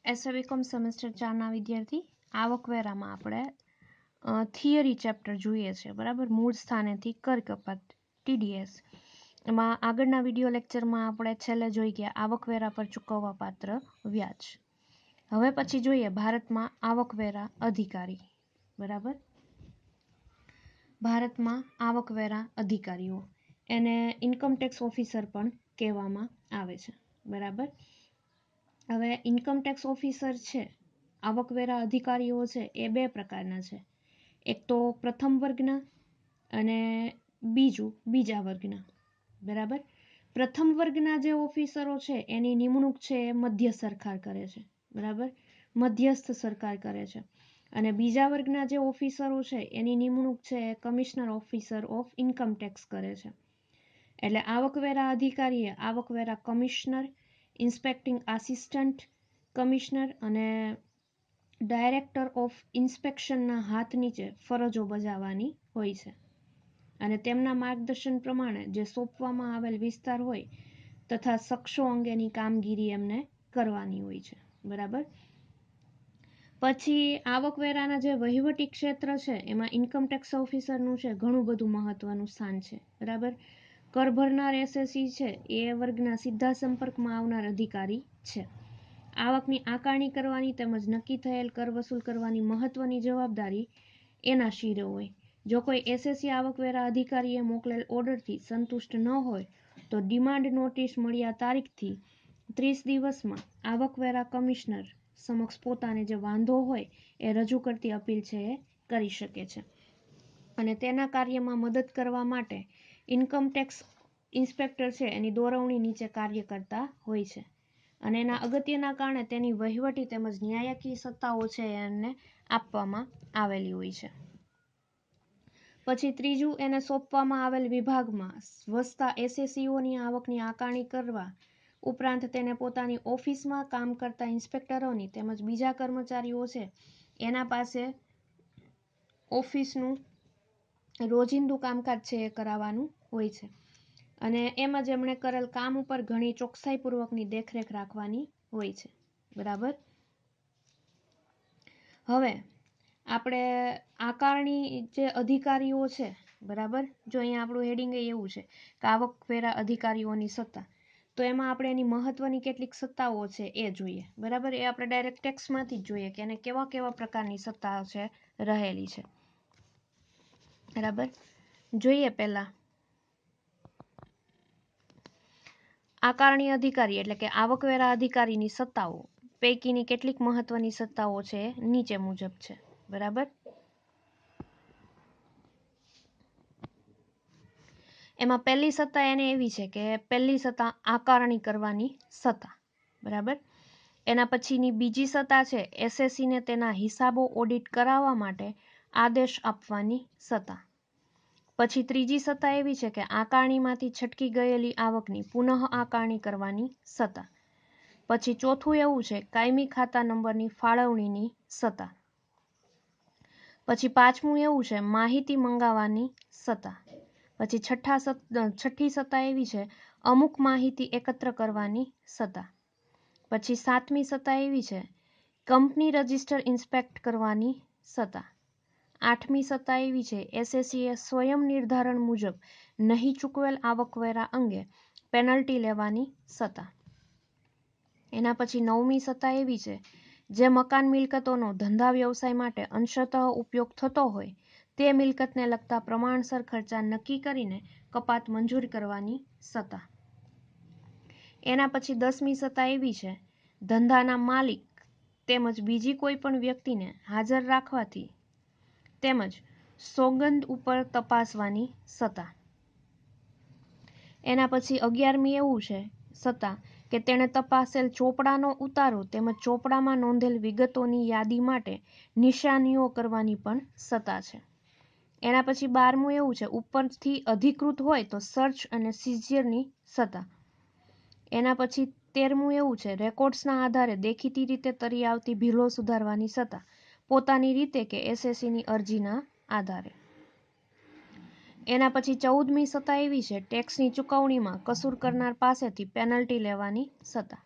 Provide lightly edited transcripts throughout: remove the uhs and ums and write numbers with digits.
એસવીકોમ semester 4ના વિદ્યાર્થી આવકવેરામાં આપણે theory chapter જોઈએ છે, બરાબર. મૂળ સ્થાનેથી કર કપાત TDS. એમાં આગળના વિડીયો લેક્ચરમાં આપણે છેલ્લે જોઈ ગયા આવકવેરા પર ચૂકવવા પાત્ર વ્યાજ. હવે પછી જોઈએ ભારતમાં આવકવેરા અધિકારી, બરાબર. ભારતમાં આવકવેરા અધિકારીઓ એને ઇન્કમટેક્સ ઓફિસર પણ કહેવામાં આવે છે, બરાબર. હવે ઇન્કમટેક્સ ઓફિસર છે, આવકવેરા અધિકારીઓ છે, એ બે પ્રકારના છે. એક તો પ્રથમ વર્ગના અને બીજું બીજા વર્ગના, બરાબર. પ્રથમ વર્ગના જે ઓફિસરો છે એની નિમણૂક છે એ મધ્ય સરકાર કરે છે, બરાબર. મધ્યસ્થ સરકાર કરે છે. અને બીજા વર્ગના જે ઓફિસરો છે એની નિમણૂક છે એ કમિશનર ઓફિસર ઓફ ઇન્કમટેક્સ કરે છે. એટલે આવકવેરા અધિકારીએ આવકવેરા કમિશનર, ઇન્સ્પેક્ટિંગ આસિસ્ટન્ટ કમિશનર અને ડાયરેક્ટર ઓફ ઇન્સ્પેક્શનના હાથ નીચે ફરજો બજાવવાની હોય છે. અને તેમના માર્ગદર્શન પ્રમાણે જે સોંપવામાં આવેલ વિસ્તાર હોય તથા શખ્સો અંગેની કામગીરી એમને કરવાની હોય છે, બરાબર. પછી આવકવેરાના જે વહીવટી ક્ષેત્ર છે એમાં ઇન્કમટેક્સ ઓફિસરનું છે ઘણું બધું મહત્વનું સ્થાન છે, બરાબર. કર ભરનાર એસએસસી છે એ વર્ગના સીધા સંપર્કમાં આવનાર અધિકારી છે. આવકની આકારણી કરવાની તેમજ નક્કી થયેલ કર વસૂલ કરવાની મહત્વની જવાબદારી એના શિરે હોય. જો કોઈ એસએસસી આવકવેરા અધિકારીએ મોકલેલ ઓર્ડરથી સંતુષ્ટ ન હોય તો ડિમાન્ડ નોટિસ મળ્યા તારીખથી 30 દિવસમાં આવકવેરા કમિશનર સમક્ષ પોતાને જે વાંધો હોય એ રજૂ કરતી અપીલ છે એ કરી શકે છે. અને તેના કાર્યમાં મદદ કરવા માટે ઇન્કમટેક્સ ઇન્સ્પેક્ટર છે એની દોરવણી નીચે કાર્ય કરતા હોય છે. અને એના અગત્યના કારણે તેની વહીવટી તેમજ ન્યાયકીય સત્તાઓ છે એને આપવામાં આવેલી હોય છે. પછી ત્રીજું, એને સોંપવામાં આવેલ વિભાગમાં વસતા એસએસસીઓની આવકની આકારણી કરવા ઉપરાંત તેને પોતાની ઓફિસમાં કામ કરતા ઇન્સ્પેક્ટરોની તેમજ બીજા કર્મચારીઓ છે એના પાસે ઓફિસનું રોજિંદુ કામકાજ છે એ કરાવવાનું હોય છે. અને એમાં જ એમણે કરેલ કામ ઉપર ઘણી ચોકસાઈપૂર્વકની દેખરેખ રાખવાની હોય છે, બરાબર. હવે આપણે આકારણી જે અધિકારીઓ છે, બરાબર. જો અહીંયા આપણું હેડિંગ એવું છે કે આવકવેરા અધિકારીઓની સત્તા, તો એમાં આપણે એની મહત્વની કેટલીક સત્તાઓ છે એ જોઈએ, બરાબર. એ આપણે ડાયરેક્ટ ટેક્સમાંથી જ જોઈએ કે એને કેવા કેવા પ્રકારની સત્તા છે રહેલી છે, બરાબર. જોઈએ પહેલા આકારણી અધિકારી એટલે કે આવકવેરા અધિકારીની સત્તાઓ પૈકીની કેટલીક મહત્વની સત્તાઓ છે નીચે મુજબ છે, બરાબર. એમાં પહેલી સત્તા એને એવી છે કે પહેલી સત્તા આકારણી કરવાની સત્તા, બરાબર. એના પછીની બીજી સત્તા છે એસએસસીને તેના હિસાબો ઓડિટ કરાવવા માટે આદેશ આપવાની સત્તા. પછી ત્રીજી સત્તા એવી છે કે આકારણીમાંથી છટકી ગયેલી આવકની પુનઃ આકારણી કરવાની સત્તા. પછી ચોથું એવું છે કાયમી ખાતા નંબરની ફાળવણીની સત્તા. પછી પાંચમું એવું છે માહિતી મંગાવવાની સત્તા. પછી છઠ્ઠી સત્તા એવી છે અમુક માહિતી એકત્ર કરવાની સત્તા. પછી સાતમી સત્તા એવી છે કંપની રજિસ્ટર ઇન્સ્પેક્ટ કરવાની સત્તા. આઠમી સત્તા એવી છે એસએસસીએ સ્વયં નિર્ધારણ મુજબ નહીં ચૂકવેલ આવકવેરા અંગે પેનલ્ટી લેવાની સત્તા. એના પછી નવમી સત્તા એવી છે જે મકાન મિલકતોનો ધંધા વ્યવસાય માટે અંશતઃ ઉપયોગ થતો હોય તે મિલકતને લગતા પ્રમાણસર ખર્ચા નક્કી કરીને કપાત મંજૂર કરવાની સત્તા. એના પછી 10મી સત્તા એવી છે ધંધાના માલિક તેમજ બીજી કોઈ પણ વ્યક્તિને હાજર રાખવાથી તેમજ સોગંદ ઉપર તપાસવાની સત્તા. એના પછી 11મી એવું છે સત્તા કે તેણે તપાસેલ ચોપડાનો ઉતારો તેમજ ચોપડામાં નોંધેલ વિગતોની યાદી માટે નિશાનીઓ કરવાની પણ સત્તા છે. એના પછી 12મું એવું છે ઉપરથી અધિકૃત હોય તો સર્ચ અને સીઝરની સત્તા. એના પછી 13મું એવું છે રેકોર્ડ્સના આધારે દેખીતી રીતે તરી આવતી ભીલો સુધારવાની સત્તા પોતાની રીતે કે એસએસસીની અરજીના આધારે. એના પછી 14મી સત્તા એવી છે ટેક્સની ચૂકવણીમાં કસૂર કરનાર પાસેથી પેનલ્ટી લેવાની સત્તા.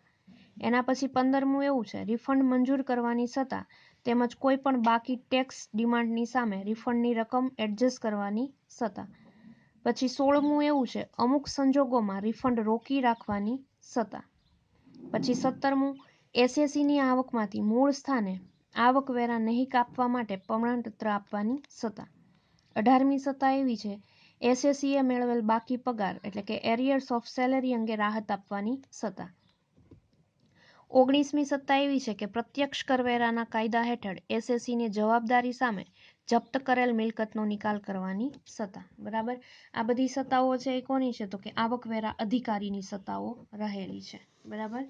એના પછી 15મું એવું છે રિફંડ મંજૂર કરવાની સત્તા તેમજ કોઈ પણ બાકી ટેક્સ ડિમાન્ડની સામે રિફંડની રકમ એડજસ્ટ કરવાની સત્તા. પછી 16મું એવું છે અમુક સંજોગોમાં રિફંડ રોકી રાખવાની સત્તા. પછી 17મું એસએસીની આવકમાંથી મૂળ સ્થાને આવકવેરા નહીં કાપવા માટે પ્રમાણપત્ર આપવાની સત્તા. 18મી સત્તા એવી છે એસએસીએ મેળવેલ બાકી પગાર એટલે કે એરિયર્સ ઓફ સેલેરી અંગે રાહત આપવાની સત્તા. 19મી સત્તા એવી છે કે પ્રત્યક્ષ કરવેરાના કાયદા હેઠળ એસએસીની જવાબદારી સામે જપ્ત કરેલ મિલકતનો નિકાલ કરવાની સત્તા. બરાબર, આ બધી સત્તાઓ છે એ કોની છે તો કે આવકવેરા અધિકારીની સત્તાઓ રહેલી છે. બરાબર,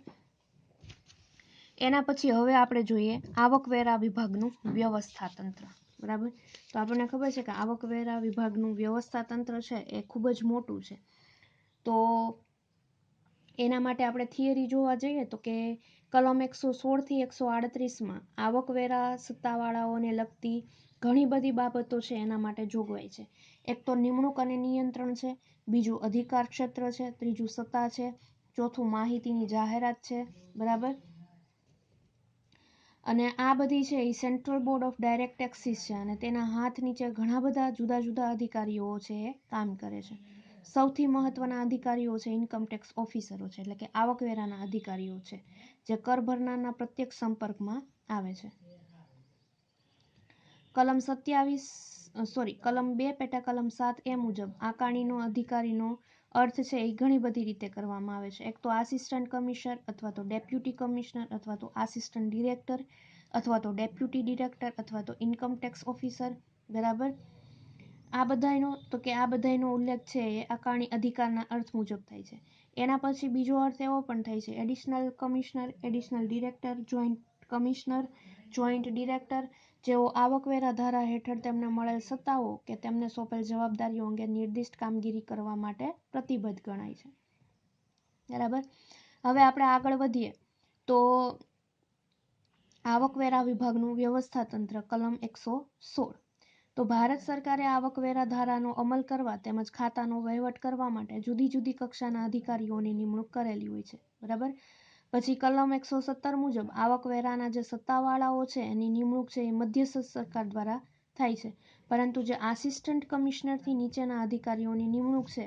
એના પછી હવે આપણે જોઈએ આવકવેરા વિભાગનું વ્યવસ્થા તંત્ર. બરાબર, તો આપણને ખબર છે કે આવકવેરા વિભાગનું વ્યવસ્થા તંત્ર છે એ ખૂબ જ મોટું છે. તો એના માટે આપણે થિયરી જોવા જઈએ તો કે કલમ 116 થી 138માં આવકવેરા સત્તાવાળાઓને લગતી ઘણી બધી બાબતો છે એના માટે જોગવાઈ છે. એક તો નિમણૂક અને નિયંત્રણ છે, બીજું અધિકાર ક્ષેત્ર છે, ત્રીજું સત્તા છે, ચોથું માહિતીની જાહેરાત છે. બરાબર, અને આ બધી છે એ central board of direct taxes છે અને તેના હાથ નીચે ઘણા બધા જુદા જુદા અધિકારીઓ છે એ કામ કરે છે. સૌથી મહત્વના અધિકારીઓ છે ઇન્કમટેક્સ ઓફિસરો છે એટલે કે આવકવેરાના અધિકારીઓ છે જે કર ભરનારના પ્રત્યક્ષ સંપર્કમાં આવે છે. કલમ 2 પેટા કલમ 7A મુજબ આકારણીનો અધિકારીનો અર્થ છે એ ઘણી બધી રીતે કરવામાં આવે છે. એક તો આસિસ્ટન્ટ કમિશનર અથવા તો ડેપ્યુટી કમિશનર અથવા તો આસિસ્ટન્ટ ડિરેક્ટર અથવા તો ડેપ્યુટી ડિરેક્ટર અથવા તો ઇન્કમટેક્સ ઓફિસર. બરાબર, આ બધાનો ઉલ્લેખ છે એ આકારણી અધિકારના અર્થ મુજબ થાય છે. એના પછી બીજો અર્થ એવો પણ થાય છે additional commissioner, additional director, joint commissioner, joint director જેઓ આવકવેરા ધારા હેઠળ તેમને મળેલ સત્તાઓ કે તેમને સોંપેલ જવાબદારીઓ અંગે નિર્દિષ્ટ કામગીરી કરવા માટે પ્રતિબદ્ધ ગણાય છે. બરાબર, હવે આપણે આગળ વધીએ તો આવકવેરા વિભાગનું વ્યવસ્થા તંત્ર કલમ 116. તો ભારત સરકારે આવકવેરા ધારાનો અમલ કરવા તેમજ ખાતાનો વહીવટ કરવા માટે જુદી જુદી કક્ષાના અધિકારીઓની નિમણૂક કરેલી હોય છે. બરાબર, પછી કલમ 117 મુજબ આવકવેરાના જે સત્તાવાળાઓ છે એની નિમણૂક છે એ મધ્યસ્થ સરકાર દ્વારા થાય છે, પરંતુ જે આસિસ્ટન્ટ કમિશનરથી નીચેના અધિકારીઓની નિમણૂક છે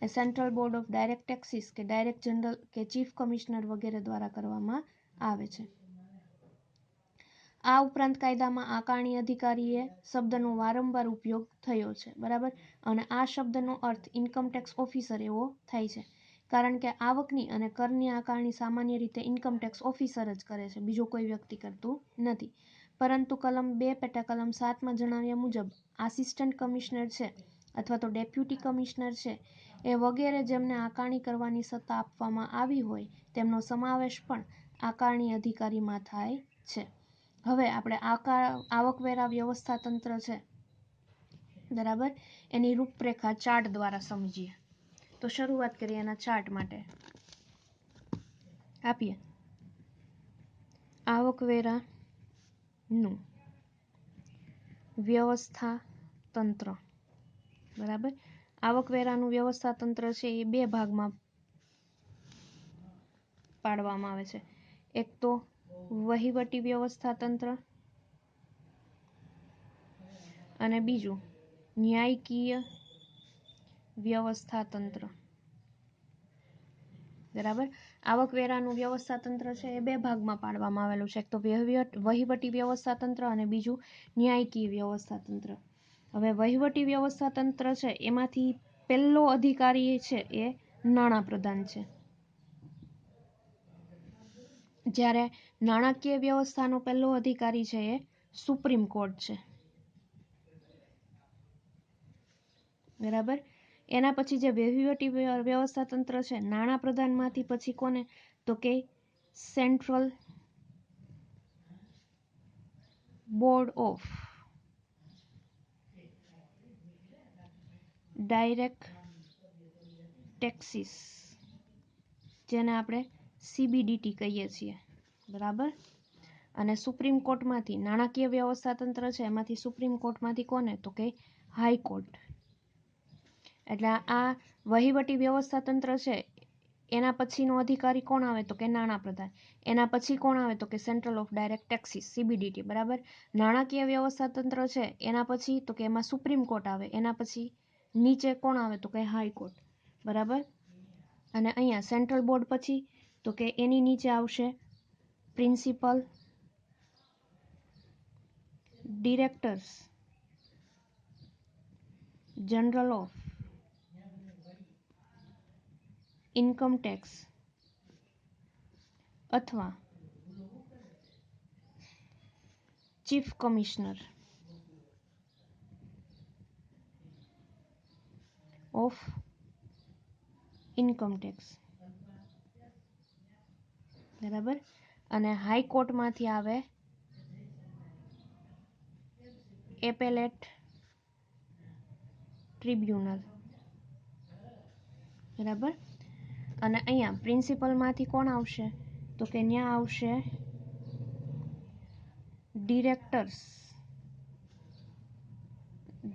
એ central board of direct taxes કે ડાયરેક્ટ જનરલ કે ચીફ કમિશનર વગેરે દ્વારા કરવામાં આવે છે. આ ઉપરાંત કાયદામાં આકારણી અધિકારીએ શબ્દનો વારંવાર ઉપયોગ થયો છે. બરાબર, અને આ શબ્દનો અર્થ ઇન્કમટેક્સ ઓફિસર એવો થાય છે કારણ કે આવકની અને કરની આકારણી સામાન્ય રીતે ઇન્કમટેક્સ ઓફિસર જ કરે છે, બીજો કોઈ વ્યક્તિ કરતું નથી. પરંતુ કલમ 2 પેટા કલમ 7માં જણાવ્યા મુજબ આસિસ્ટન્ટ કમિશનર છે અથવા તો ડેપ્યુટી કમિશનર છે એ વગેરે જેમને આકારણી કરવાની સત્તા આપવામાં આવી હોય તેમનો સમાવેશ પણ આકારણી અધિકારીમાં થાય છે. હવે આપણે આવકવેરા વ્યવસ્થા તંત્ર છે બરાબર એની રૂપરેખા ચાર્ટ દ્વારા સમજીએ. તો શરૂઆત કરીએ એના ચાર્ટ માટે. આપીએ આવકવેરાનું વ્યવસ્થા તંત્ર. બરાબર, આવકવેરાનું વ્યવસ્થા તંત્ર છે એ બે ભાગમાં પાડવામાં આવે છે. એક તો વહીવટી વ્યવસ્થા તંત્ર અને બીજું ન્યાયિકીય વ્યવસ્થા તંત્ર. બરાબર, આવકવેરાનું વ્યવસ્થા તંત્ર છે એ બે ભાગમાં પાડવામાં આવેલું છે. એક તો વહીવટી વ્યવસ્થા તંત્ર અને બીજું ન્યાયિકીય વ્યવસ્થા તંત્ર. હવે વહીવટી વ્યવસ્થા તંત્ર છે એમાંથી પહેલો અધિકારી છે એ નાણાં પ્રધાન છે, જ્યારે નાણાકીય વ્યવસ્થાનો પહેલો અધિકારી છે એ સુપ્રીમ કોર્ટ છે. બરાબર, એના પછી જે વહીવટી વ્યવસ્થા તંત્ર છે નાણાં પ્રધાનમાંથી પછી કોને તો કે central board of direct taxes જેને આપણે CBDT કહીએ છીએ. બરાબર, અને સુપ્રીમ કોર્ટમાંથી નાણાકીય વ્યવસ્થા તંત્ર છે એમાંથી સુપ્રીમ કોર્ટમાંથી કોને તો કે હાઈકોર્ટ. એટલે આ વહીવટી વ્યવસ્થા તંત્ર છે એના પછીનો અધિકારી કોણ આવે તો કે નાણાપ્રધાન. એના પછી કોણ આવે તો કે central of direct taxes CBDT. બરાબર. નાણાકીય વ્યવસ્થા તંત્ર છે એના પછી તો કે એમાં સુપ્રીમ કોર્ટ આવે. એના પછી નીચે કોણ આવે તો કે હાઈકોર્ટ. બરાબર. અને અહીંયા સેન્ટ્રલ બોર્ડ પછી તો કે એની નીચે આવશે principal directors general of income tax અથવા chief commissioner of income tax. બરાબર. અને હાઈકોર્ટમાંથી આવે એપેલેટ ટ્રિબ્યુનલ. બરાબર. અને અહીંયા પ્રિન્સિપલમાંથી કોણ આવશે તો કે ત્યાં આવશે directors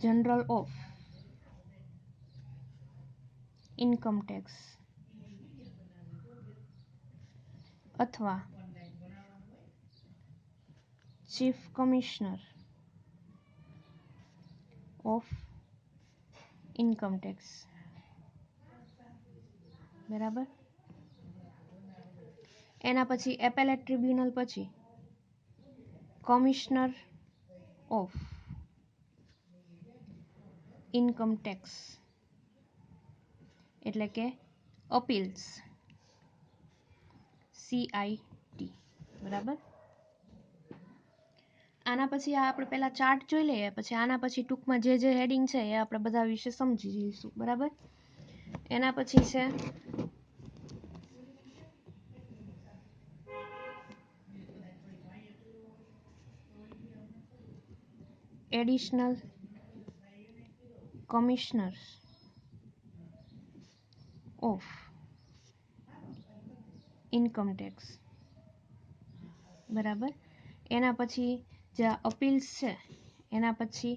general of income tax અથવા chief commissioner of income tax. બરાબર. એના પછી એપેલેટ ટ્રિબ્યુનલ પછી કમિશનર ઓફ ઇન્કમ ટેક્સ એટલે કે અપીલ્સ CIT. બરાબર. આના પછી આપણે પહેલા ચાર્ટ જોઈ લઈએ, પછી આના પછી ટૂંકમાં જે હેડિંગ છે એ આપણે બધા વિશે સમજી જઈશું. બરાબર. એના પછી છે additional commissioner of income tax. બરાબર. એના પછી જે અપીલ્સ છે એના પછી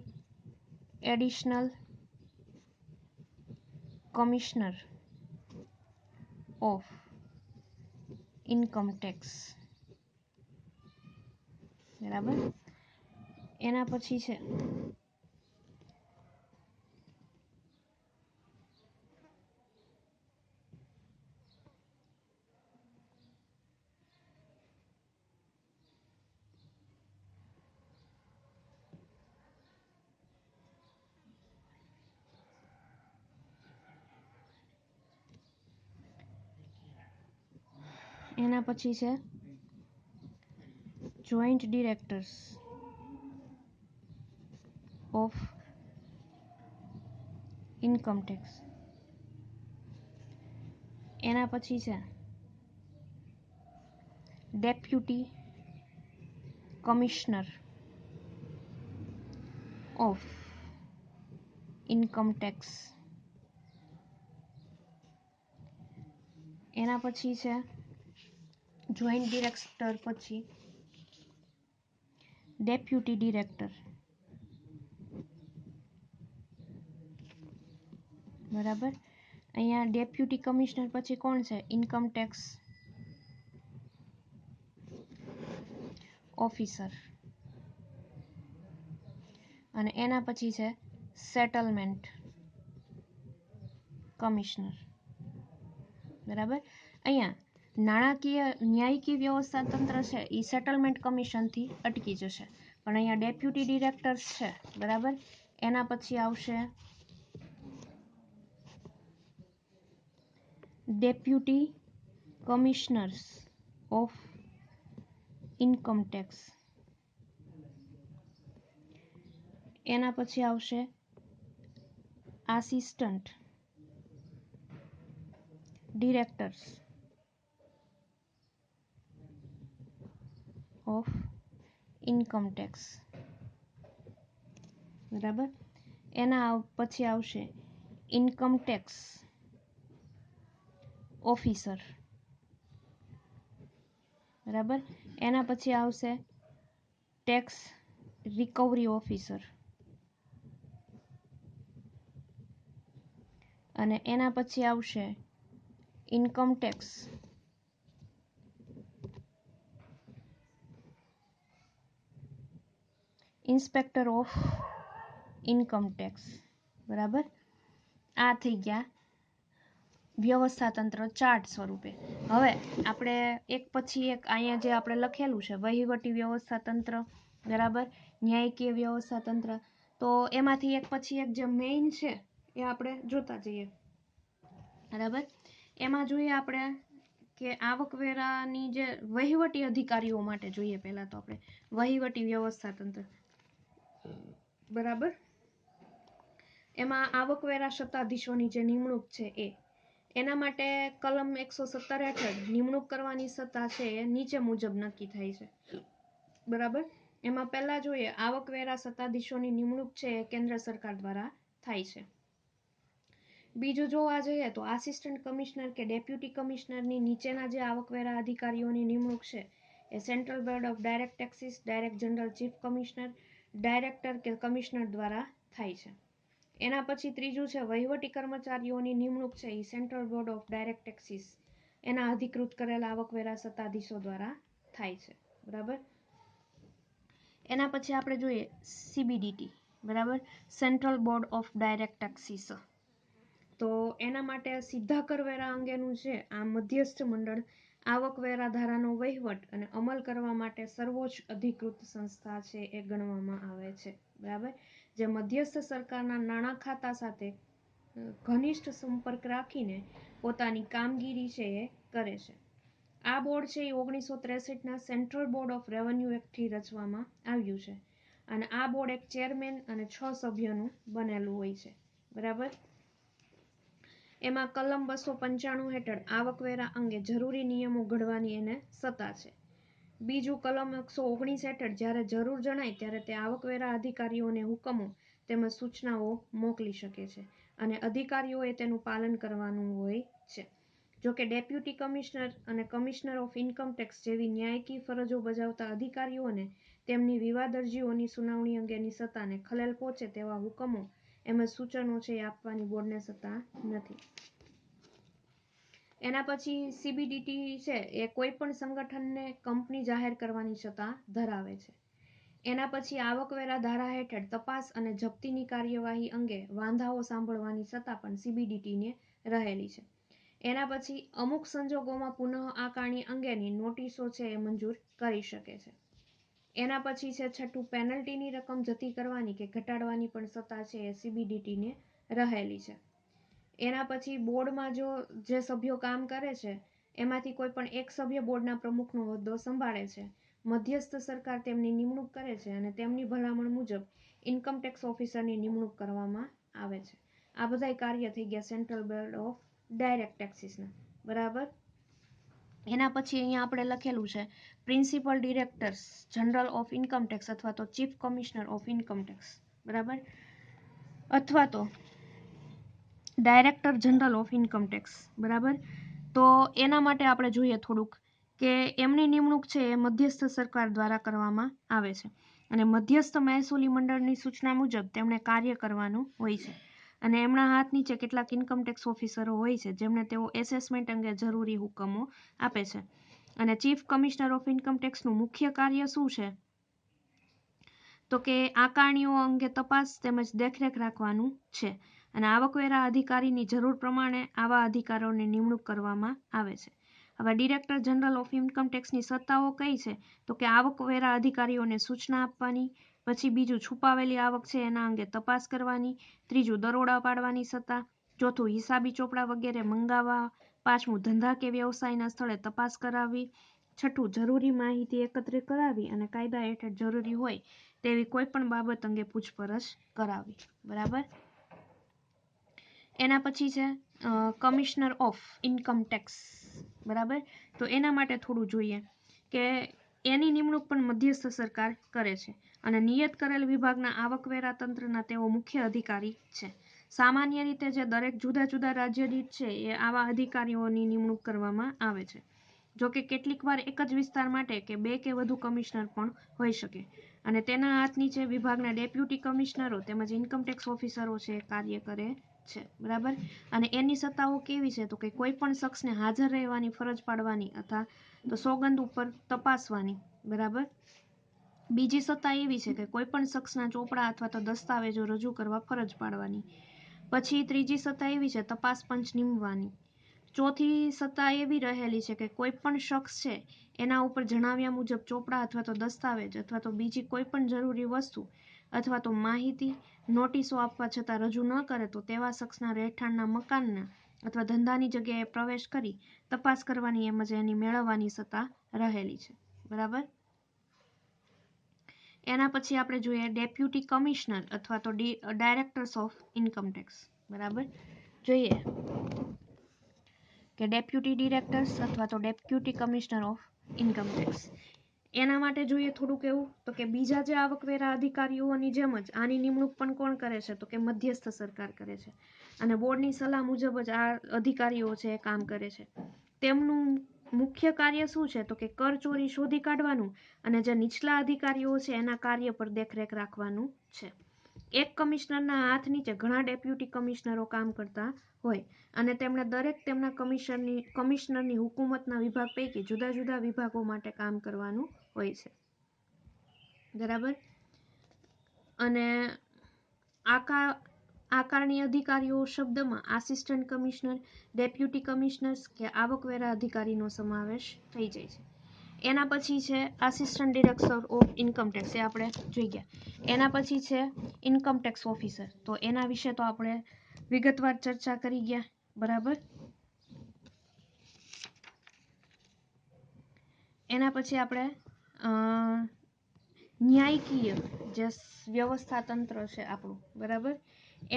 additional commissioner of income tax. બરાબર. એના પછી છે joint directors of income tax. એના પછી છે deputy commissioner of income tax. એના પછી છે જોઈન્ટ ડિરેક્ટર પછી ડેપ્યુટી ડિરેક્ટર. બરાબર. અહીંયા ડેપ્યુટી કમિશનર પછી કોણ છે ઇન્કમ ટેક્સ ઓફિસર. અને એના પછી છે સેટલમેન્ટ કમિશનર. બરાબર. અહીંયા નાણાકીય ન્યાયિક વ્યવસ્થા તંત્ર છે એ સેટલમેન્ટ કમિશનથી અટકી જશે, પણ અહીંયા ડેપ્યુટી ડિરેક્ટર્સ છે. બરાબર. એના પછી આવશે deputy commissioners of income tax. એના પછી આવશે assistant directors of income tax. બરાબર. એના પછી આવશે ઇન્કમ ટેક્સ ઓફિસર. બરાબર. એના પછી આવશે ટેક્સ રિકવરી ઓફિસર. અને એના પછી આવશે income tax inspector of income tax, બરાબર. આ થઈ ગયા વ્યવસ્થા તંત્ર ચાર્ટ સ્વરૂપે. હવે આપણે એક પછી એક અહીંયા જે આપણે લખેલું છે વહીવટી વ્યવસ્થા તંત્ર, બરાબર, ન્યાયિકીય વ્યવસ્થા તંત્ર, તો એમાંથી એક પછી એક જે મેઇન છે એ આપણે જોતા જઈએ, બરાબર. એમાં જોઈએ આપણે કે આવકવેરાની જે વહીવટી અધિકારીઓ માટે જોઈએ પહેલા તો આપણે વહીવટી વ્યવસ્થા તંત્ર, બરાબર. એમાં આવકવેરા સત્તાધીશોની જે નિમણૂક છે એના માટે કલમ 117 હેઠળ નિમણૂક કરવાની સત્તા છે એ નીચે મુજબ નક્કી થાય છે, બરાબર. એમાં પહેલા જોઈએ આવકવેરા સત્તાધીશોની નિમણૂક છે એ કેન્દ્ર સરકાર દ્વારા થાય છે. બીજું જોવા જઈએ તો આસિસ્ટન્ટ કમિશનર કે ડેપ્યુટી કમિશનરની નીચેના જે આવકવેરા અધિકારીઓની નિમણૂક છે એ central board of direct taxes, direct general chief commissioner, director કે કમિશનર દ્વારા થાય છે. એના પછી ત્રીજું છે વહીવટી કર્મચારીઓની નિમણૂક છે એ central board of direct taxes એના અધિકૃત કરેલા આવકવેરા સત્તાધીશો દ્વારા થાય છે, બરાબર. એના પછી આપણે જોઈએ સીબીડીટી, બરાબર, central board of direct taxes. તો એના માટે સીધા કરવેરા અંગેનું છે આ મધ્યસ્થ મંડળ આવકવેરા ધારાનો વહીવટ અને અમલ કરવા માટે સર્વોચ્ચ અધિકૃત સંસ્થા છે એ ગણવામાં આવે છે, બરાબર. જે મધ્યસ્થ સરકારના નાણાં ખાતા સાથે ઘનિષ્ઠ સંપર્ક રાખીને પોતાની કામગીરી છે એ કરે છે. આ બોર્ડ છે એ 1963ના સેન્ટ્રલ બોર્ડ ઓફ રેવન્યુ એક્ટથી રચવામાં આવ્યું છે અને આ બોર્ડ એક ચેરમેન અને 6 સભ્યોનું બનેલું હોય છે, બરાબર. એમાં કલમ 295 હેઠળ આવકવેરા અંગે જરૂરી નિયમો ઘડવાની એને સત્તા છે. બીજું કલમ 119 હેઠળ જ્યારે જરૂર જણાય ત્યારે તે આવકવેરા અધિકારીઓને હુકમો તેમજ સૂચનાઓ મોકલી શકે છે અને અધિકારીઓએ તેનું પાલન કરવાનું હોય છે. જોકે ડેપ્યુટી કમિશનર અને કમિશનર ઓફ ઇન્કમ ટેક્સ જેવી ન્યાયિક ફરજો બજાવતા અધિકારીઓને તેમની વિવાદ અરજીઓની સુનાવણી અંગેની સત્તાને ખલેલ પહોંચે તેવા હુકમો એમ સૂચનો છે એ આપવાની બોર્ડને સત્તા નથી. એના પછી સીબીડીટી છે એ કોઈ પણ સંગઠનને કંપની જાહેર કરવાની સત્તા ધરાવે છે. એના પછી આવકવેરા ધારા હેઠળ તપાસ અને જપ્તીની કાર્યવાહી અંગે વાંધાઓ સાંભળવાની સત્તા પણ સીબીડીટીને રહેલી છે. એના પછી અમુક સંજોગોમાં પુનઃ આકારણી અંગેની નોટિસો છે એ મંજૂર કરી શકે છે. એના પછી છે છઠ્ઠું પેનલ્ટીની રકમ જતી કરવાની કે ઘટાડવાની પણ સત્તા છે એ સીબીડીટીને રહેલી છે. એના પછી બોર્ડમાં જો જે સભ્યો કામ કરે છે એમાંથી કોઈ પણ એક સભ્ય બોર્ડના પ્રમુખનો હોદ્દો સંભાળે છે. મધ્યસ્થ સરકાર તેમની નિમણૂક કરે છે અને તેમની ભલામણ મુજબ ઇન્કમ ટેક્સ ઓફિસરની નિમણૂક કરવામાં આવે છે. આ બધાય કાર્ય થઈ ગયા સેન્ટ્રલ બોર્ડ ઓફ ડાયરેક્ટ ટેક્સીસના, બરાબર. એના પછી અહીંયા આપણે લખેલું છે principal directors general of income tax અથવા તો chief commissioner of income tax, બરાબર, અથવા તો director general of income tax, બરાબર. તો એના માટે આપણે જોઈએ થોડુંક કે એમની નિમણૂક છે એ મધ્યસ્થ સરકાર દ્વારા કરવામાં આવે છે અને મધ્યસ્થ મહેસૂલી મંડળની સૂચના મુજબ તેમણે કાર્ય કરવાનું હોય છે અને એમના હાથ નીચે કેટલાક ઇન્કમ ટેક્સ ઓફિસરો હોય છે જેમને તેઓ એસેસમેન્ટ અંગે જરૂરી હુકમો આપે છે. અને ચીફ કમિશનર ઓફ ઇન્કમ ટેક્સનું મુખ્ય કાર્ય શું છે તો કે આકારણીઓ અંગે તપાસ તેમજ દેખરેખ રાખવાનું છે અને આવકવેરા અધિકારીની જરૂર પ્રમાણે આવા અધિકારીઓની નિમણૂક કરવામાં આવે છે. હવે ડિરેક્ટર જનરલ ઓફ ઇન્કમ ટેક્સની સત્તાઓ કઈ છે તો કે આવકવેરા અધિકારીઓને સૂચના આપવાની, પછી બીજું છુપાવેલી આવક છે એના અંગે તપાસ કરવાની, ત્રીજું દરોડા પાડવાની સત્તા, ચોથું હિસાબી ચોપડા વગેરે મંગાવવા, પાંચમું ધંધા કે વ્યવસાયના સ્થળે તપાસ કરાવવી, છઠ્ઠું જરૂરી માહિતી એકત્રિત કરાવી અને કાયદા હેઠળ જરૂરી હોય તેવી કોઈ પણ બાબત અંગે પૂછપરછ કરાવી, બરાબર. એના પછી છે કમિશનર ઓફ ઇન્કમ ટેક્સ, બરાબર. તો એના માટે થોડું જોઈએ કે એની નિમણૂક પણ મધ્યસ્થ સરકાર કરે છે અને નિયત કરેલ વિભાગના આવકવેરા તંત્રના તેઓ મુખ્ય અધિકારી છે. સામાન્ય રીતે જે દરેક જુદા જુદા રાજ્ય દીઠ છે એ આવા અધિકારીઓની નિમણૂક કરવામાં આવે છે. જોકે કેટલીક વાર એક જ વિસ્તાર માટે કે બે કે વધુ કમિશનર પણ હોઈ શકે અને તેના હાથ નીચે વિભાગના ડેપ્યુટી કમિશનરો તેમજ ઇન્કમ ટેક્સ ઓફિસરો છે કાર્ય કરે છે, બરાબર. અને એની સત્તાઓ કેવી છે તો કે કોઈ પણ શખ્સને હાજર રહેવાની ફરજ પાડવાની અથવા તો સોગંદ ઉપર તપાસવાની, બરાબર. બીજી સત્તા એવી છે કે કોઈ પણ શખ્સના ચોપડા અથવા તો દસ્તાવેજો રજૂ કરવા ફરજ પાડવાની. પછી ત્રીજી સત્તા એવી છે તપાસ પંચ નીમવાની. ચોથી સત્તા એવી રહેલી છે કે કોઈ પણ શખ્સ છે એના ઉપર જણાવ્યા મુજબ ચોપડા અથવા તો દસ્તાવેજ અથવા તો બીજી કોઈ પણ જરૂરી વસ્તુ અથવા તો માહિતી નોટિસો આપવા છતાં રજૂ ન કરે તો તેવા શખ્સના રહેઠાણના મકાનના અથવા ધંધાની જગ્યાએ પ્રવેશ કરી તપાસ કરવાની એમ જ એની મેળવવાની સત્તા રહેલી છે, બરાબર. એના પછી આપણે જોઈએ ડેપ્યુટી કમિશનર અથવા તો ડાયરેક્ટર્સ ઓફ ઇન્કમ ટેક્સ, બરાબર. જોઈએ કે ડેપ્યુટી ડિરેક્ટર્સ અથવા તો deputy commissioner of income tax. એના માટે જોઈએ થોડુંક એવું તો કે બીજા જે આવકવેરા અધિકારીઓની જેમ જ આની નિમણૂક પણ કોણ કરે છે તો કે મધ્યસ્થ સરકાર કરે છે. અને બોર્ડની સલાહ મુજબ જ આ અધિકારીઓ છે એ કામ કરે છે. તેમનું મુખ્ય કાર્ય શું છે તો કે કરચોરી શોધી કાઢવાનું અને જે નીચલા અધિકારીઓ છે એના કાર્ય પર દેખરેખ રાખવાનું છે. એક કમિશનરના હાથ નીચે ઘણા ડેપ્યુટી કમિશનરો કામ કરતા હોય અને તેમણે દરેક તેમના કમિશનરની હુકુમતના વિભાગ પૈકી જુદા જુદા વિભાગો માટે કામ કરવાનું હોય છે, બરાબર. અને આકારણી અધિકારીઓ શબ્દમાં આસિસ્ટન્ટ કમિશનર, ડેપ્યુટી કમિશનર્સ કે આવકવેરા અધિકારીનો સમાવેશ થઈ જાય છે. એના પછી છે assistant director of income tax, એ આપણે જોઈ ગયા. એના પછી છે ઇન્કમ ટેક્સ ઓફિસર, તો એના વિશે તો આપણે વિગતવાર ચર્ચા કરી ગયા, બરાબર. એના પછી આપણે ન્યાયકીય જે વ્યવસ્થા તંત્ર છે આપણું, બરાબર,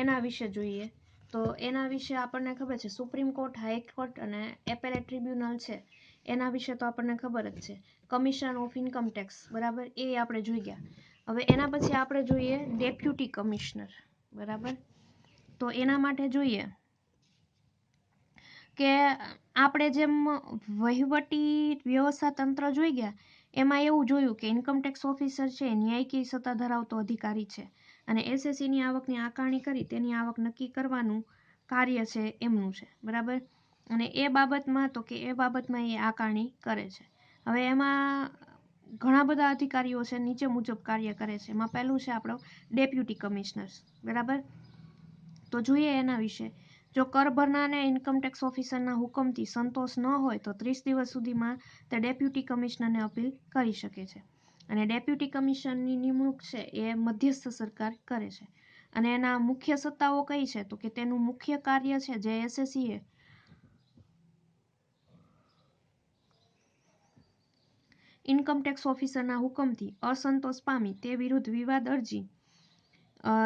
એના વિશે જોઈએ. તો એના વિશે આપણને ખબર છે સુપ્રીમ કોર્ટ, હાઈકોર્ટ અને એપેલેટ ટ્રિબ્યુનલ છે એના વિશે તો આપણને ખબર જ છે. કમિશન ઓફ ઇન્કમ ટેક્સ, બરાબર, એ આપણે જોઈ ગયા. હવે એના પછી આપણે જોઈએ ડેપ્યુટી કમિશનર, બરાબર. તો એના માટે જોઈએ કે આપણે જેમ વહીવટી વ્યવસ્થા તંત્ર જોઈ ગયા એમાં એવું જોયું કે ઇન્કમટેક્સ ઓફિસર છે ન્યાયિક સત્તા ધરાવતો અધિકારી છે અને એસએસસીની આવકની આકારણી કરી તેની આવક નક્કી કરવાનું કાર્ય છે એમનું છે, બરાબર. અને એ બાબતમાં એ આકારણી કરે છે. હવે એમાં ઘણા બધા અધિકારીઓ છે નીચે મુજબ કાર્ય કરે છે. એમાં પહેલું છે આપણો ડેપ્યુટી કમિશનર્સ, બરાબર. તો જોઈએ એના વિશે. જો કર ભરનારને ઇન્કમટેક્સ ઓફિસરના હુકમથી સંતોષ ન હોય તો 30 દિવસ સુધીમાં તે ડેપ્યુટી કમિશનરને અપીલ કરી શકે છે. અને ડેપ્યુટી કમિશનરની નિમણૂક છે એ મધ્યસ્થ સરકાર કરે છે. અને એના મુખ્ય સત્તાઓ કઈ છે તો કે તેનું મુખ્ય કાર્ય છે જે એસએસસી એ ઇન્કમટેક્સ ઓફિસરના હુકમથી અસંતોષ પામી તે વિરુદ્ધ વિવાદ અરજી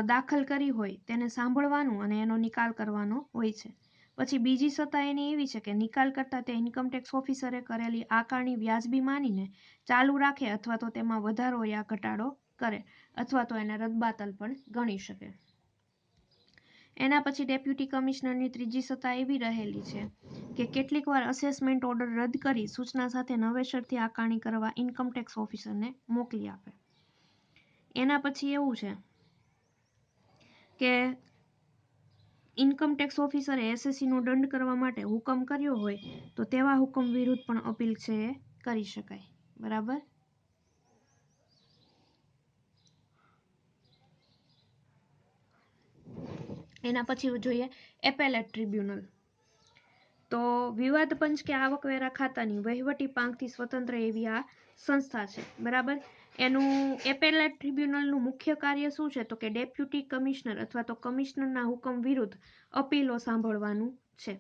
દાખલ કરી હોય તેને સાંભળવાનું અને એનો નિકાલ કરવાનો હોય છે. પછી બીજી સત્તા એની એવી છે કે નિકાલ કરતા તે ઇન્કમટેક્સ ઓફિસરે કરેલી આકારણી વ્યાજબી માનીને ચાલુ રાખે અથવા તો તેમાં વધારો યા ઘટાડો કરે અથવા તો એને રદબાતલ પણ ગણી શકે. એના પછી ડેપ્યુટી કમિશનરની ત્રીજી સત્તા એવી રહેલી છે કે કેટલીક વાર અસેસમેન્ટ ઓર્ડર રદ કરી સૂચના સાથે નવેસરથી આકારણી કરવા ઇન્કમટેક્સ ઓફિસરને મોકલી આપે. એના પછી એવું છે કે ઇન્કમટેક્સ ઓફિસરે એસએસસીનો દંડ કરવા માટે હુકમ કર્યો હોય તો તેવા હુકમ વિરુદ્ધ પણ અપીલ છે એ કરી શકાય, બરાબર. એના પછી જોઈએ એપેલેટ ટ્રિબ્યુનલ. તો વિવાદ પંચ કે આવકવેરા ખાતાની વહીવટી પાંખથી સ્વતંત્ર એવી આ સંસ્થા છે, બરાબર. એનું એપેલેટ ટ્રિબ્યુનલનું મુખ્ય કાર્ય શું છે તો કે ડેપ્યુટી કમિશનર અથવા તો કમિશનરના હુકમ વિરુદ્ધ અપીલો સાંભળવાનું છે.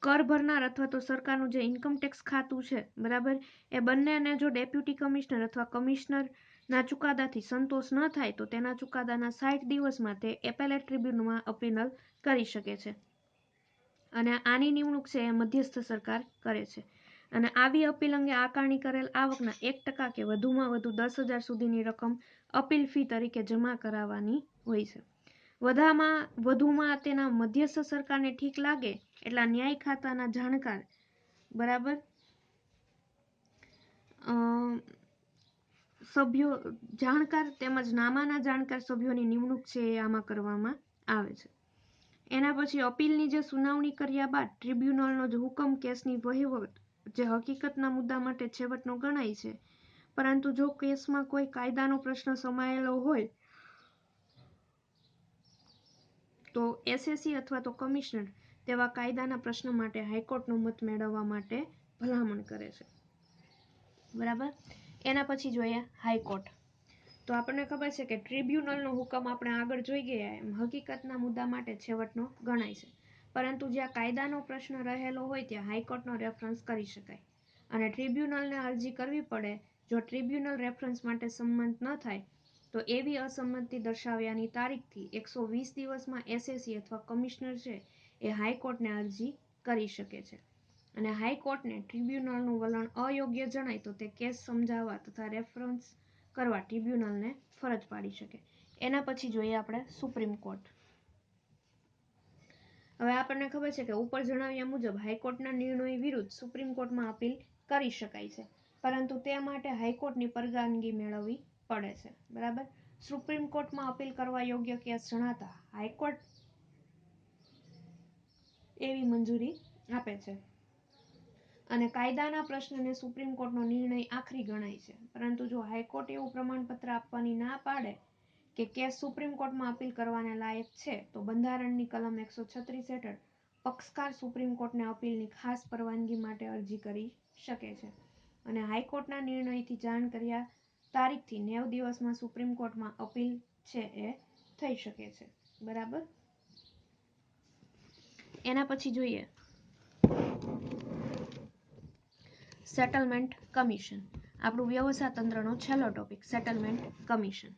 કર ભરનાર અથવા તો સરકારનું જે ઇન્કમટેક્સ ખાતું છે, બરાબર, એ બંનેને જો ડેપ્યુટી કમિશનર અથવા કમિશનરના ચુકાદાથી સંતોષ ન થાય તો તેના ચુકાદાના 60 દિવસમાં તે એપેલેટ ટ્રિબ્યુનલમાં અપીલ કરી શકે છે. અને આની નિમણૂક છે એ મધ્યસ્થ સરકાર કરે છે. અને આવી અપીલ અંગે આકારણી કરેલ આવકના 1% કે વધુમાં વધુ 10,000 સુધીની રકમ અપીલ ફી તરીકે જમા કરાવવાની હોય છે. વધુમાં તેના મધ્યસ્થ સરકારને ઠીક લાગે એટલા ન્યાય ખાતાના જાણકાર, બરાબર, સભ્યો જાણકાર તેમજ નામાના જાણકાર સભ્યોની નિમણૂક છે એ આમાં કરવામાં આવે છે. એના પછી અપીલની જે સુનાવણી કર્યા બાદ ટ્રિબ્યુનલનો જ હુકમ કેસની વહીવટ જે હકીકતના મુદ્દા માટે છેવટનો ગણાય છે, પરંતુ જો કેસમાં કોઈ કાયદાનો પ્રશ્ન સમાયેલો હોય તો એસએસસી અથવા તો કમિશનર તેવા કાયદાના પ્રશ્ન માટે હાઈકોર્ટનો મત મેળવવા માટે ભલામણ કરે છે. બરાબર. એના પછી જોઈએ હાઈકોર્ટ. તો આપણને ખબર છે કે ટ્રિબ્યુનલનો હુકમ આપણે આગળ જોઈ ગયા એમ હકીકતના મુદ્દા માટે છેવટનો ગણાય છે, પરંતુ જ્યાં કાયદાનો પ્રશ્ન રહેલો હોય ત્યાં હાઈકોર્ટનો રેફરન્સ કરી શકાય અને ટ્રિબ્યુનલને અરજી કરવી પડે. જો ટ્રિબ્યુનલ રેફરન્સ માટે સંમત ન થાય તો એવી અસંમતિ દર્શાવ્યાની તારીખથી 120 દિવસમાં એસએસસી અથવા કમિશનર છે એ હાઈકોર્ટને અરજી કરી શકે છે અને હાઈકોર્ટને ટ્રિબ્યુનલનું વલણ અયોગ્ય જણાય તો તે કેસ સમજાવવા તથા રેફરન્સ કરવા ટ્રિબ્યુનલને ફરજ પાડી શકે. એના પછી જોઈએ આપણે સુપ્રીમ કોર્ટ. હવે આપણને ખબર છે કે ઉપર જણાવ્યા મુજબ હાઈકોર્ટના નિર્ણય વિરુદ્ધ સુપ્રીમ કોર્ટમાં અપીલ કરી શકાય છે, પરંતુ તે માટે હાઈકોર્ટની પરવાનગી મેળવવી પડે છે. બરાબર. સુપ્રીમ કોર્ટમાં અપીલ કરવા યોગ્ય કેસ જણાતા હાઈકોર્ટ એવી મંજૂરી આપે છે અને કાયદાના પ્રશ્નને સુપ્રીમ કોર્ટનો નિર્ણય આખરી ગણાય છે, પરંતુ જો હાઈકોર્ટ એવું પ્રમાણપત્ર આપવાની ના પાડે કે કેસ સુપ્રીમ કોર્ટમાં અપીલ કરવાને લાયક છે તો બંધારણની કલમ 136 હેઠળ પક્ષકાર સુપ્રીમ કોર્ટને અપીલની ખાસ પરવાનગી માટે અરજી કરી શકે છે અને હાઈકોર્ટના નિર્ણયથી જાણ કર્યા તારીખથી 90 દિવસમાં સુપ્રીમ કોર્ટમાં અપીલ છે એ થઈ શકે છે. બરાબર. એના પછી જોઈએ સેટલમેન્ટ કમિશન. આપણું વ્યવસ્થા તંત્રનો છેલ્લો ટોપિક સેટલમેન્ટ કમિશન.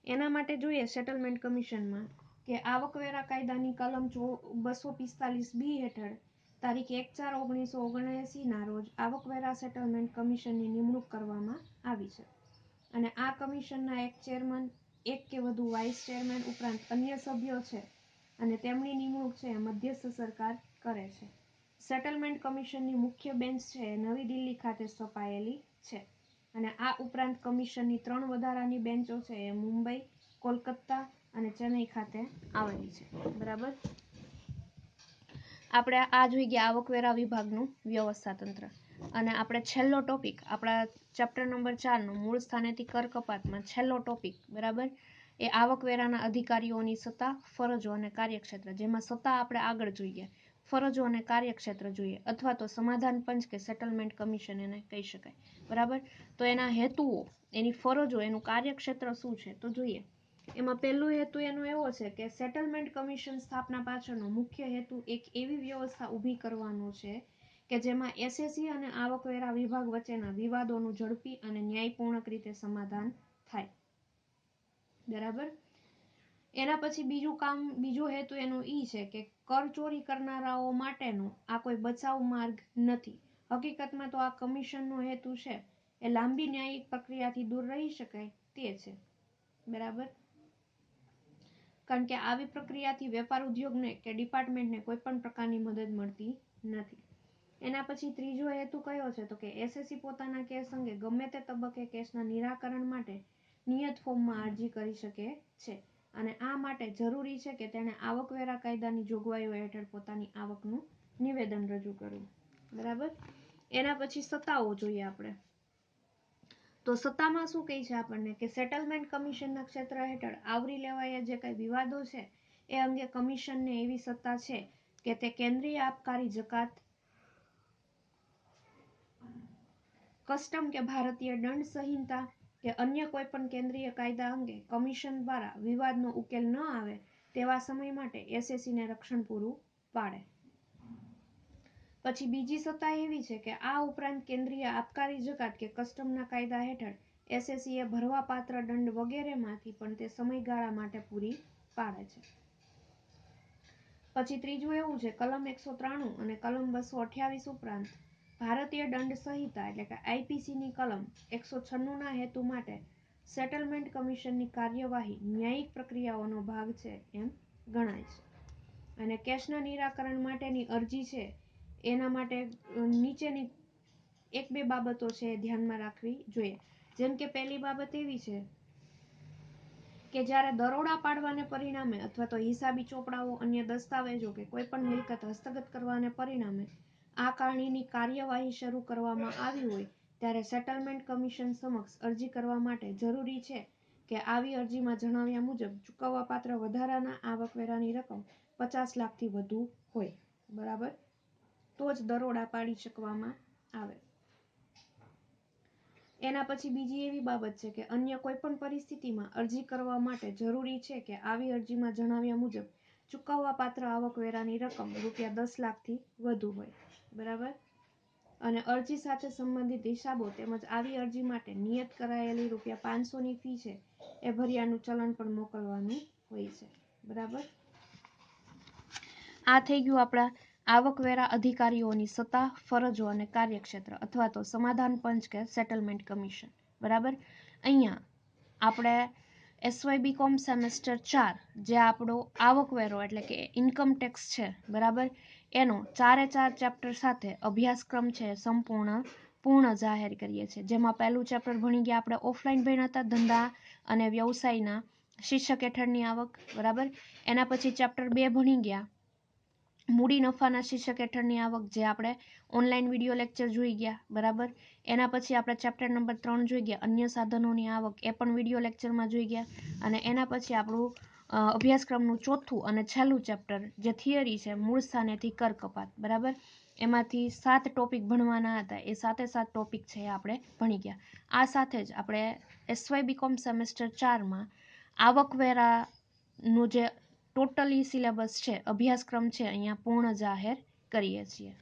એના માટે જોઈએ સેટલમેન્ટ કમિશનમાં કે આવકવેરા કાયદાની કલમ 245B હેઠળ તારીખ 1/4/1979 ના રોજ આવકવેરા સેટલમેન્ટ કમિશનની નિમણૂક કરવામાં આવી છે અને આ કમિશનના એક ચેરમેન, એક કે વધુ વાઇસ ચેરમેન ઉપરાંત અન્ય સભ્યો છે અને તેમની નિમણૂક છે મધ્યસ્થ સરકાર કરે છે. સેટલમેન્ટ કમિશનની મુખ્ય બેન્ચ છે એ નવી દિલ્હી ખાતે સ્થપાયેલી છે અને આ ઉપરાંત કમિશનની 3 વધારાની બેન્ચો છે એ મુંબઈ, કોલકાતા અને ચેન્નઈ ખાતે આવેલી છે. બરાબર. આપણે આ જોઈ ગયા આવકવેરા વિભાગનું વ્યવસ્થા તંત્ર અને આપણે છેલ્લો ટોપિક આપણા ચેપ્ટર નંબર 4 નો મૂળ સ્થાનેથી કર કપાતમાં છેલ્લો ટોપિક બરાબર એ આવકવેરાના અધિકારીઓની સત્તા, ફરજો અને કાર્યક્ષેત્ર, જેમાં સત્તા આપણે આગળ જોઈએ, ફરજો અને કાર્યક્ષેત્ર જોઈએ અથવા તો સમાધાન પંચ કે સેટલમેન્ટ કમિશન એને કહી શકાય. બરાબર. તો એના હેતુઓ, એની ફરજો, એનું કાર્યક્ષેત્ર શું છે તો જોઈએ. એમાં પહેલો હેતુ એનો એવો છે કે સેટલમેન્ટ કમિશન સ્થાપના પાછળનો મુખ્ય હેતુ એક એવી વ્યવસ્થા ઊભી કરવાનો છે કે જેમાં એસએસસી અને આવકવેરા વિભાગ વચ્ચેના વિવાદોનું ઝડપી અને ન્યાયપૂર્ણક રીતે સમાધાન થાય. બરાબર. એના પછી બીજો હેતુ એનો ઈ છે કે કર ચોરી કરનારાઓ માટેનો આ કોઈ બચાવ માર્ગ નથી. હકીકતમાં તો આ કમિશનનો હેતુ છે એ લાંબી ન્યાયિક પ્રક્રિયાથી દૂર રહી શકાય તે છે. બરાબર. કારણ કે આવી પ્રક્રિયાથી વેપાર ઉદ્યોગને કે ડિપાર્ટમેન્ટને કોઈ પણ પ્રકારની મદદ મળતી નથી. એના પછી ત્રીજો હેતુ કયો છે તો કે એસએસસી પોતાના કેસ અંગે ગમે તે તબક્કે કેસના નિરાકરણ માટે નિયત ફોર્મમાં અરજી કરી શકે છે અને આ માટે જરૂરી છે કે તેણે આવકવેરા કાયદાની જોગવાઈઓ હેઠળ પોતાની આવકનું નિવેદન રજૂ કરવું. બરાબર. એના પછી સત્તાઓ જોઈએ આપણે. તો સત્તામાં શું કહે છે આપણને કે સેટલમેન્ટ કમિશનના ક્ષેત્ર હેઠળ આવરી લેવાયા જે કંઈ વિવાદો છે એ અંગે કમિશનને એવી સત્તા છે કે તે કેન્દ્રીય આબકારી જકાત, કસ્ટમ કે ભારતીય દંડ સંહિતા કે અન્ય કોઈ પણ કેન્દ્રીય કાયદા અંગે કમિશન દ્વારા વિવાદનો ઉકેલ ન આવે તેવા સમય માટે એસએસસીને રક્ષણ પૂરું પાડે. પછી બીજી સત્તા એવી છે કે આ ઉપરાંત કેન્દ્રીય આબકારી જકાત કે કસ્ટમના કાયદા હેઠળ એસએસસીએ ભરવાપાત્ર દંડ વગેરેમાંથી પણ તે સમયગાળા માટે પૂરી પાડે છે. પછી ત્રીજું એવું છે કલમ 193 અને કલમ 228 ઉપરાંત ભારતીય દંડ સંહિતા એટલે કે આઈપીસીની કલમ 196 ના હેતુ માટે સેટલમેન્ટ કમિશનની કાર્યવાહી ન્યાયિક પ્રક્રિયાઓનો ભાગ છે એમ ગણાય છે અને કેસના નિરાકરણ માટેની અરજી છે એના માટે નીચેની 1-2 બાબતો છે એ ધ્યાનમાં રાખવી જોઈએ. જેમ કે પહેલી બાબત એવી છે કે જ્યારે દરોડા પાડવાને પરિણામે અથવા તો હિસાબી ચોપડાઓ, અન્ય દસ્તાવેજો કે કોઈ પણ મિલકત હસ્તગત કરવાને પરિણામે આ કારણીની કાર્યવાહી શરૂ કરવામાં આવી હોય ત્યારે સેટલમેન્ટ કમિશન સમક્ષ અરજી કરવા માટે જરૂરી છે કે આવી અરજીમાં જણાવ્યા મુજબ ચૂકવવાપાત્ર વધારાના આવકવેરાની રકમ 50 લાખથી વધુ હોય, બરાબર, તો જ દરોડા પાડી શકવામાં આવે. એના પછી બીજી એવી બાબત છે કે અન્ય કોઈ પણ પરિસ્થિતિમાં અરજી કરવા માટે જરૂરી છે કે આવી અરજીમાં જણાવ્યા મુજબ ચૂકવવાપાત્ર આવકવેરાની રકમ ₹10 લાખથી વધુ હોય, બરાબર. અને અરજી સાથે સંબંધિત હિસાબો તેમજ આવી અરજી માટે નિયત કરાયેલી ₹500ની ફી છે એ ભર્યાનું ચલણ પણ મોકલવાનું હોય છે, બરાબર. આ થઈ ગયું આપણા આવકવેરા અધિકારીઓની સત્તા, ફરજો અને કાર્યક્ષેત્ર અથવા તો સમાધાન પંચ કે સેટલમેન્ટ કમિશન, બરાબર. અહીંયા આપણે SYBCOM સેમેસ્ટર 4 જે આપણો આવકવેરો એટલે કે ઇન્કમ ટેક્સ છે, બરાબર, એનો 4 ચેપ્ટર સાથે અભ્યાસક્રમ છે પૂર્ણ જાહેર કરીએ છીએ. જેમાં પહેલું ચેપ્ટર ભણી ગયા આપણે ઓફલાઈન ભણ્યા હતા, ધંધા અને વ્યવસાયના શીર્ષક હેઠળની આવક, બરાબર. એના પછી ચેપ્ટર 2 ભણી ગયા મૂડી નફાના શીર્ષક હેઠળની આવક, જે આપણે ઓનલાઈન વિડીયો લેક્ચર જોઈ ગયા, બરાબર. એના પછી આપણે ચેપ્ટર નંબર 3 જોઈ ગયા અન્ય સાધનોની આવક, એ પણ વિડીયો લેક્ચરમાં જોઈ ગયા. અને એના પછી આપણું અભ્યાસક્રમનું ચોથું અને છેલ્લું ચેપ્ટર જે થિયરી છે મૂળ સ્થાનેથી કર કપાત, બરાબર. એમાંથી 7 ટોપિક ભણવાના હતા, એ 7 ટોપિક છે એ આપણે ભણી ગયા. આ સાથે જ આપણે SYBCOM સેમેસ્ટર 4માં આવકવેરાનું જે ટોટલી સિલેબસ છે, અભ્યાસક્રમ છે, અહીંયા પૂર્ણ જાહેર કરીએ છીએ.